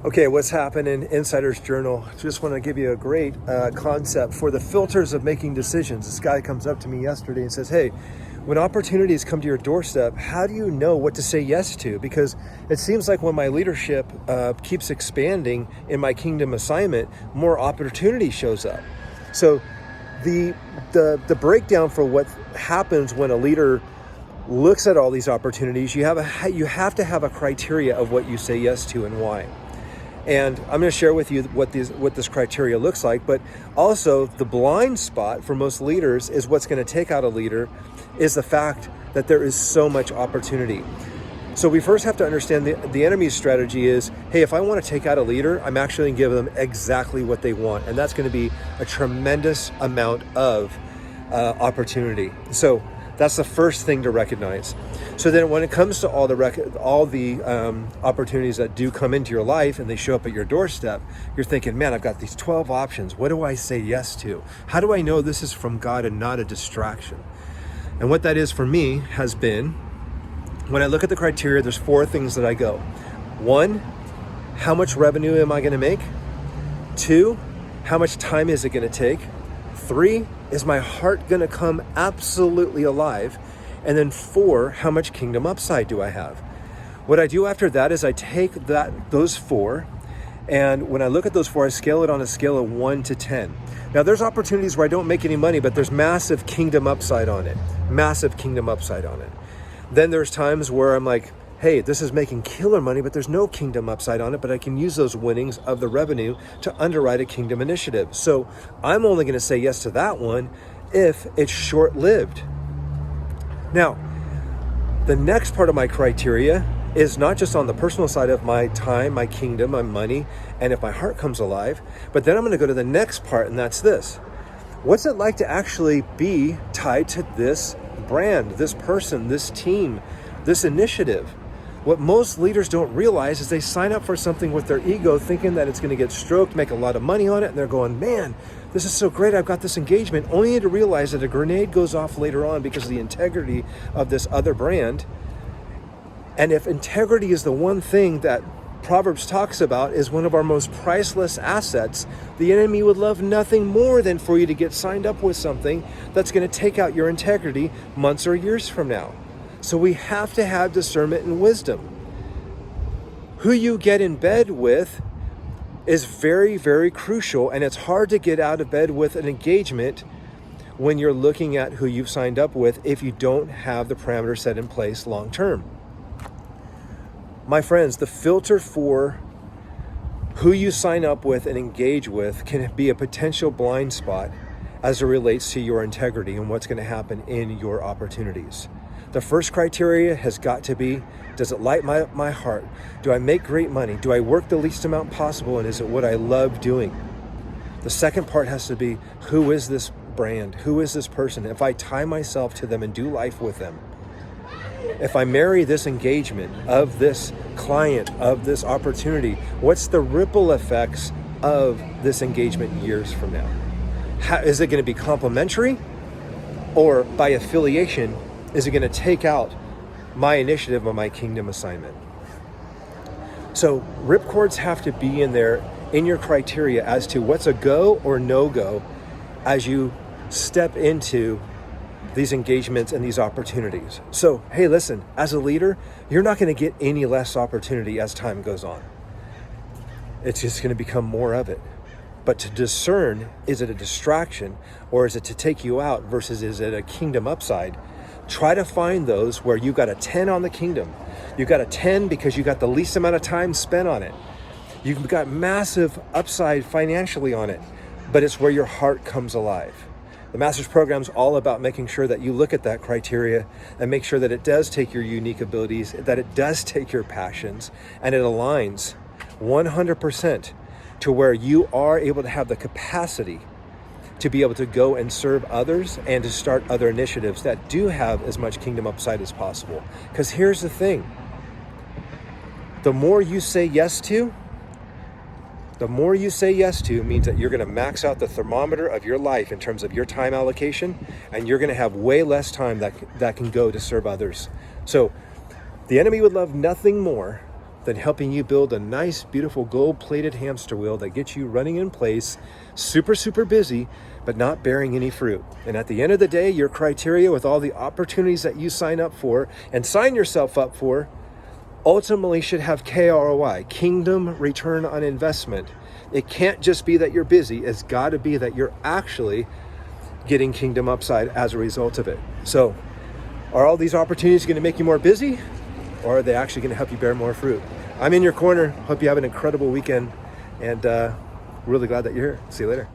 Okay, what's happening? Insider's Journal. Just want to give you a great concept for the filters of making decisions. This guy comes up to me yesterday and says, hey, when opportunities come to your doorstep, how do you know what to say yes to? Because it seems like when my leadership keeps expanding in my kingdom assignment, more opportunity shows up. So the breakdown for what happens when a leader looks at all these opportunities, you have to have a criteria of what you say yes to and why. And I'm going to share with you what this criteria looks like, but also the blind spot for most leaders is what's going to take out a leader is the fact that there is so much opportunity. So we first have to understand the enemy's strategy is, hey, if I want to take out a leader, I'm actually going to give them exactly what they want. And that's going to be a tremendous amount of opportunity. So that's the first thing to recognize. So then when it comes to all the opportunities that do come into your life and they show up at your doorstep, you're thinking, man, I've got these 12 options. What do I say yes to? How do I know this is from God and not a distraction? And what that is for me has been, when I look at the criteria, there's 4 things that I go. 1, how much revenue am I going to make? 2, how much time is it going to take? 3, is my heart going to come absolutely alive? And then 4, how much kingdom upside do I have? What I do after that is I take those 4, and when I look at those 4, I scale it on a scale of 1 to 10. Now there's opportunities where I don't make any money, but there's massive kingdom upside on it. Massive kingdom upside on it. Then there's times where I'm like, hey, this is making killer money, but there's no kingdom upside on it, but I can use those winnings of the revenue to underwrite a kingdom initiative. So I'm only going to say yes to that one if it's short-lived. Now, the next part of my criteria is not just on the personal side of my time, my kingdom, my money, and if my heart comes alive, but then I'm going to go to the next part, and that's this. What's it like to actually be tied to this brand, this person, this team, this initiative? What most leaders don't realize is they sign up for something with their ego thinking that it's going to get stroked, make a lot of money on it, and they're going, man, this is so great, I've got this engagement, only to realize that a grenade goes off later on because of the integrity of this other brand. And if integrity is the one thing that Proverbs talks about is one of our most priceless assets, the enemy would love nothing more than for you to get signed up with something that's going to take out your integrity months or years from now. So we have to have discernment and wisdom. Who you get in bed with is very, very crucial, and it's hard to get out of bed with an engagement when you're looking at who you've signed up with if you don't have the parameters set in place long term. My friends, the filter for who you sign up with and engage with can be a potential blind spot as it relates to your integrity and what's going to happen in your opportunities. The first criteria has got to be, does it light my heart? Do I make great money? Do I work the least amount possible? And is it what I love doing? The second part has to be, who is this brand? Who is this person? If I tie myself to them and do life with them, if I marry this engagement of this client, of this opportunity, what's the ripple effects of this engagement years from now? Is it going to be complementary, or by affiliation, is it going to take out my initiative or my kingdom assignment? So ripcords have to be in there in your criteria as to what's a go or no go as you step into these engagements and these opportunities. So, hey, listen, as a leader, you're not going to get any less opportunity as time goes on. It's just going to become more of it. But to discern, is it a distraction or is it to take you out versus is it a kingdom upside? Try to find those where you got a 10 on the kingdom. You got a 10 because you got the least amount of time spent on it. You've got massive upside financially on it, but it's where your heart comes alive. The Master's Program is all about making sure that you look at that criteria and make sure that it does take your unique abilities, that it does take your passions, and it aligns 100% to where you are able to have the capacity to be able to go and serve others and to start other initiatives that do have as much kingdom upside as possible. Because here's the thing. The more you say yes to means that you're going to max out the thermometer of your life in terms of your time allocation, and you're going to have way less time that can go to serve others. So the enemy would love nothing more than helping you build a nice, beautiful gold-plated hamster wheel that gets you running in place, super, super busy, but not bearing any fruit. And at the end of the day, your criteria with all the opportunities that you sign up for and sign yourself up for ultimately should have KROI, Kingdom Return on Investment. It can't just be that you're busy. It's got to be that you're actually getting kingdom upside as a result of it. So are all these opportunities going to make you more busy, or are they actually going to help you bear more fruit? I'm in your corner. Hope you have an incredible weekend, and really glad that you're here. See you later.